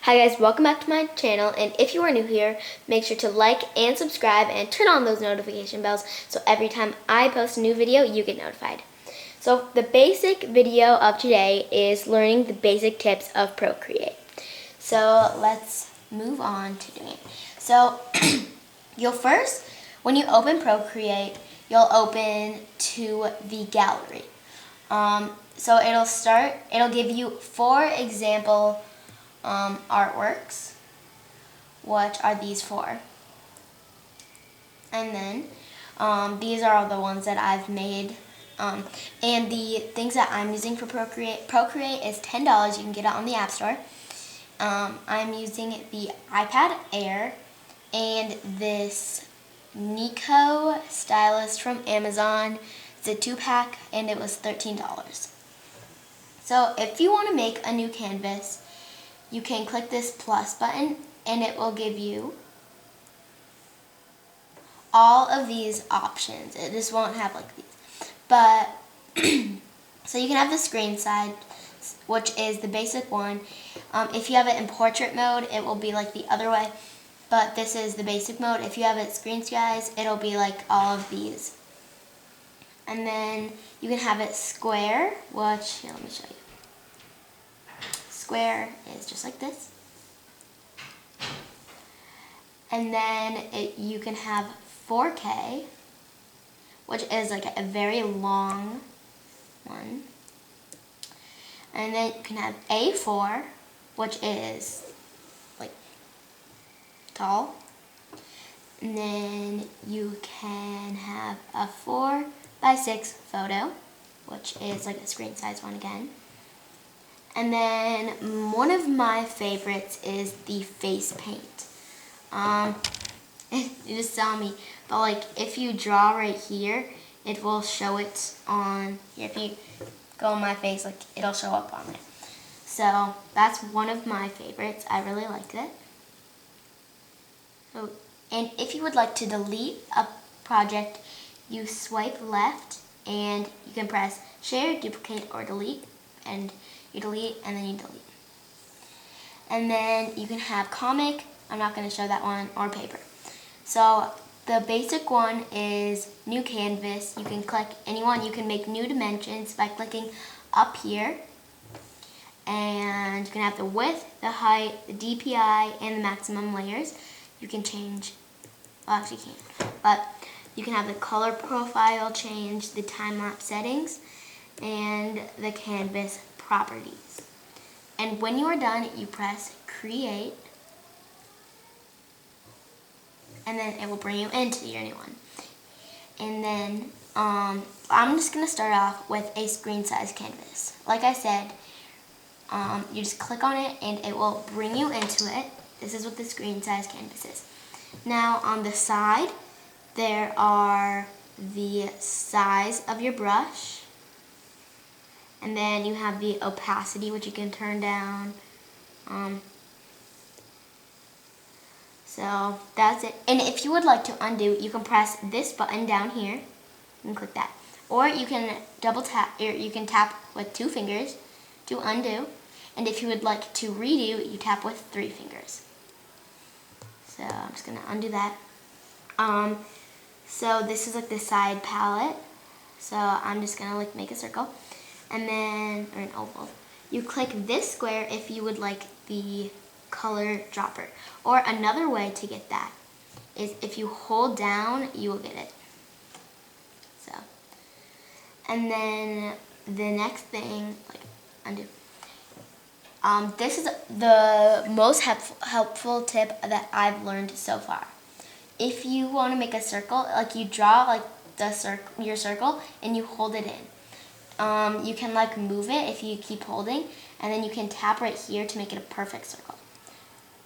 Hi guys, welcome back to my channel, and if you are new here, make sure to like and subscribe and turn on those notification bells so every time I post a new video, you get notified. So the basic video of today is learning the basic tips of Procreate. So let's move on to doing it. So you'll first, when you open Procreate, you'll open to the gallery. So it'll give you 4 example artworks, which are these 4. And then these are all the ones that I've made. And the things that I'm using for Procreate is $10. You can get it on the App Store. I'm using the iPad Air and this Nico stylus from Amazon. It's a 2-pack and it was $13. So if you want to make a new canvas, you can click this plus button and it will give you all of these options. This won't have like these. But, so you can have the screen side, which is the basic one. If you have it in portrait mode, it will be like the other way. But this is the basic mode. If you have it screen size, it'll be like all of these. And then you can have it square, which, here, let me show you. Square is just like this. And then you can have 4K, which is like a very long one. And then you can have A4, which is like tall. And then you can have a 4:6 photo, which is like a screen size one again. And then one of my favorites is the face paint. You just saw me, but like if you draw right here, it will show it on here. If you go on my face, like it'll show up on there. So that's one of my favorites. I really like it. So, and if you would like to delete a project, you swipe left and you can press share, duplicate, or delete, and you delete, and then you delete. And then you can have comic, I'm not going to show that one, or paper. So the basic one is new canvas. You can click anyone. You can make new dimensions by clicking up here. And you can have the width, the height, the DPI, and the maximum layers. You can change, well actually you can't, but you can have the color profile change, the time-lapse settings, and the canvas properties. And when you are done, you press create, and then it will bring you into your new one. And then I'm just going to start off with a screen size canvas. Like I said, you just click on it and it will bring you into it. This is what the screen size canvas is. Now on the side, there are the size of your brush. And then you have the opacity, which you can turn down. So that's it. And if you would like to undo, you can press this button down here and click that. Or you can double tap, or you can tap with 2 fingers to undo. And if you would like to redo, you tap with 3 fingers. So I'm just gonna undo that. So this is like the side palette. So I'm just gonna like make a circle. And then, or an oval. You click this square if you would like the color dropper. Or another way to get that is if you hold down, you will get it. So, and then the next thing, like undo. This is the most helpful tip that I've learned so far. If you want to make a circle, like you draw like your circle and you hold it in. You can like move it if you keep holding, and then you can tap right here to make it a perfect circle.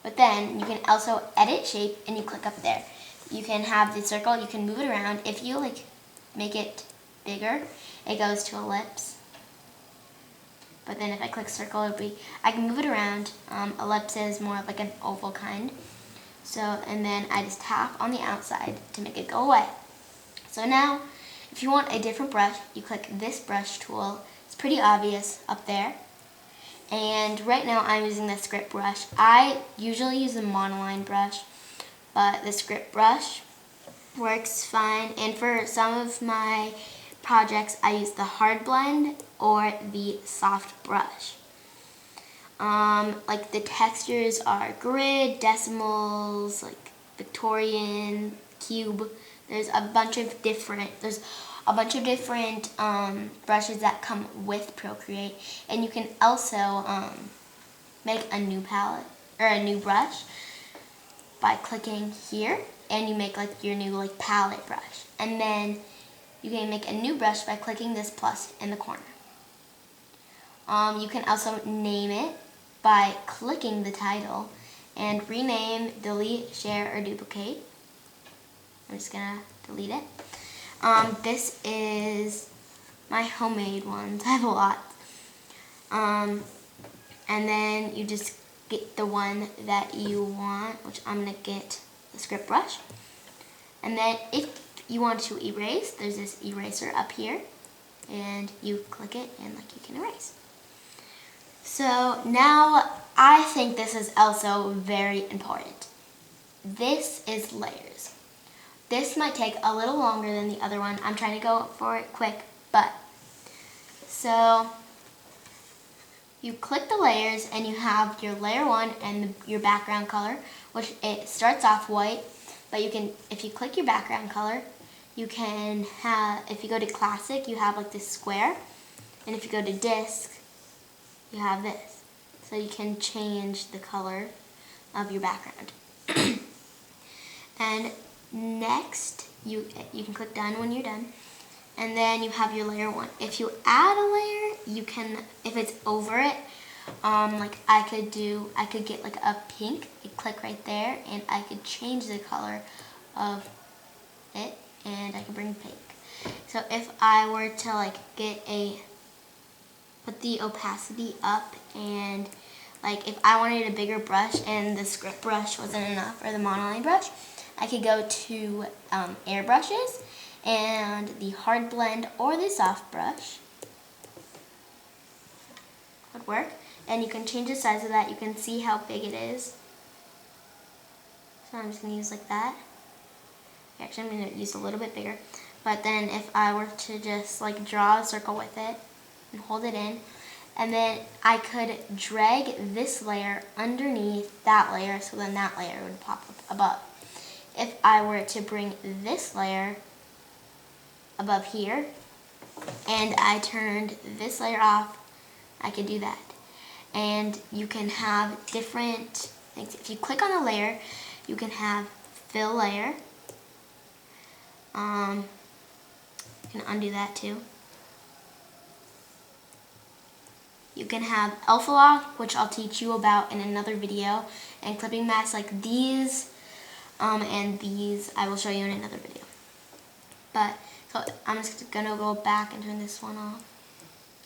But then you can also edit shape and you click up there. You can have the circle, you can move it around. If you like make it bigger, it goes to ellipse. But then if I click circle, I can move it around. Ellipse is more like an oval kind. So, and then I just tap on the outside to make it go away. So now, if you want a different brush, you click this brush tool. It's pretty obvious up there. And right now I'm using the script brush. I usually use a monoline brush, but the script brush works fine. And for some of my projects, I use the hard blend or the soft brush. Like the textures are grid, decimals, like Victorian, cube. There's a bunch of different brushes that come with Procreate, and you can also make a new palette or a new brush by clicking here, and you make like your new like palette brush, and then you can make a new brush by clicking this plus in the corner. You can also name it by clicking the title and rename, delete, share, or duplicate. I'm just gonna delete it. This is my homemade ones. I have a lot. And then you just get the one that you want, which I'm gonna get the script brush. And then if you want to erase, there's this eraser up here, and you click it and like you can erase. So now I think this is also very important. This is layers. This might take a little longer than the other one. I'm trying to go for it quick, but so you click the layers and you have your layer 1 and your background color, which it starts off white, but you can, if you click your background color, you can have, if you go to classic, you have like this square, and if you go to disc, you have this. So you can change the color of your background. And next, you can click done when you're done. And then you have your layer 1. If you add a layer, you can, if it's over it, like I could get like a pink, I click right there, and I could change the color of it, and I could bring pink. So if I were to like put the opacity up, and like if I wanted a bigger brush and the script brush wasn't enough, or the monoline brush, I could go to airbrushes and the hard blend or the soft brush would work, and you can change the size of that. You can see how big it is. So I'm just going to use like that. Actually, I'm going to use a little bit bigger. But then if I were to just like draw a circle with it and hold it in, and then I could drag this layer underneath that layer, so then that layer would pop up above. If I were to bring this layer above here, and I turned this layer off, I could do that. And you can have different things. If you click on a layer, you can have fill layer. You can undo that too. You can have alpha lock, which I'll teach you about in another video, and clipping masks like these, and these I will show you in another video. But so I'm just gonna go back and turn this one off.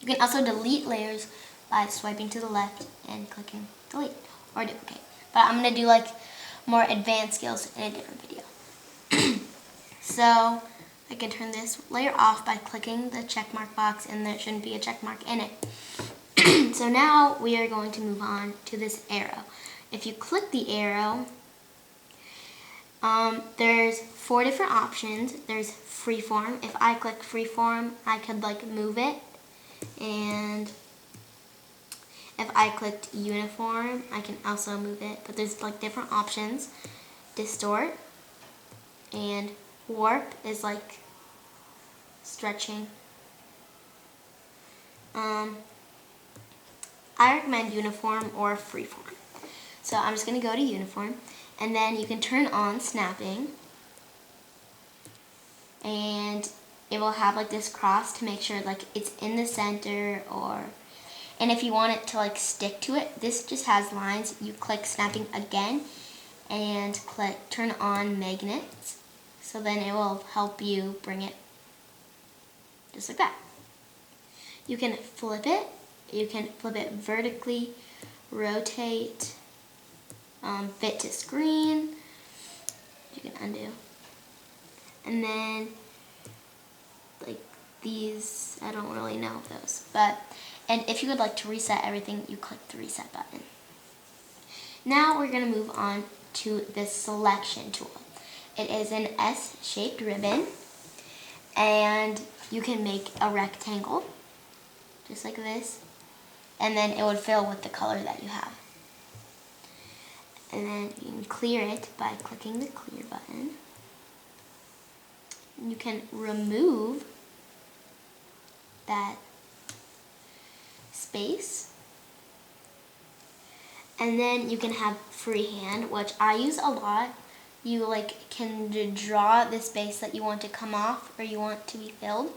You can also delete layers by swiping to the left and clicking delete or duplicate. But I'm gonna do like more advanced skills in a different video. So I can turn this layer off by clicking the check mark box, and there shouldn't be a check mark in it. So now we are going to move on to this arrow. If you click the arrow, there's 4 different options. There's freeform. If I click freeform, I could like move it, and if I clicked uniform, I can also move it. But there's like different options. Distort, and warp is like stretching. I recommend uniform or freeform. So I'm just going to go to uniform, and then you can turn on snapping, and it will have like this cross to make sure like it's in the center, and if you want it to like stick to it, this just has lines. You click snapping again and click turn on magnets, so then it will help you bring it just like that. You can flip it. You can flip it vertically, rotate, fit to screen. You can undo. And then like these, I don't really know those, but And if you would like to reset everything, you click the reset button. Now we're going to move on to the selection tool. It is an S-shaped ribbon, and you can make a rectangle, just like this, and then it would fill with the color that you have. And then you can clear it by clicking the clear button. You can remove that space. And then you can have freehand, which I use a lot. You can draw the space that you want to come off or you want to be filled.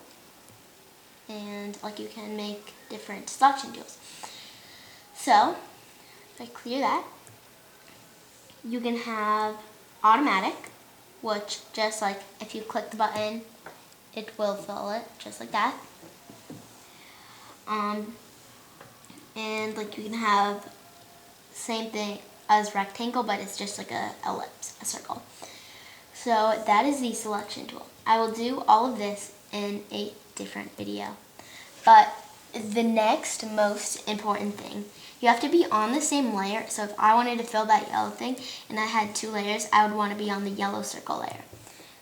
And you can make different selection tools. So, if I clear that, you can have automatic, which just if you click the button, it will fill it, just like that. And you can have same thing as rectangle, but it's just like a ellipse, a circle. So that is the selection tool. I will do all of this in a different video. But the next most important thing, you have to be on the same layer. So if I wanted to fill that yellow thing and I had 2 layers, I would want to be on the yellow circle layer.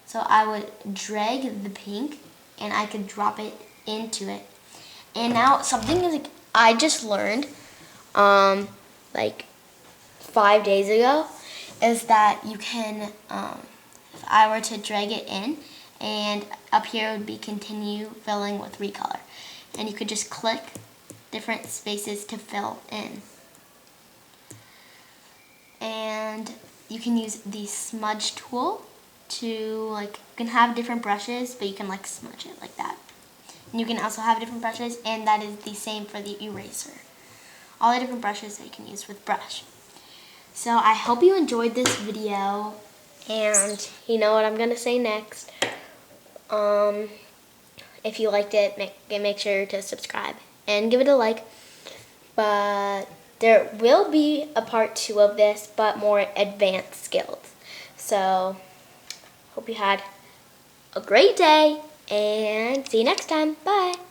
So I would drag the pink and I could drop it into it. And now something I just learned 5 days ago is that you can, if I were to drag it in, and up here would be continue filling with recolor. And you could just click different spaces to fill in. And you can use the smudge tool to, you can have different brushes, but you can smudge it like that. And you can also have different brushes, and that is the same for the eraser. All the different brushes that you can use with brush. So I hope you enjoyed this video, and you know what I'm going to say next. If you liked it, make sure to subscribe and give it a like. But there will be a part 2 of this, but more advanced skills. So hope you had a great day, and see you next time. Bye.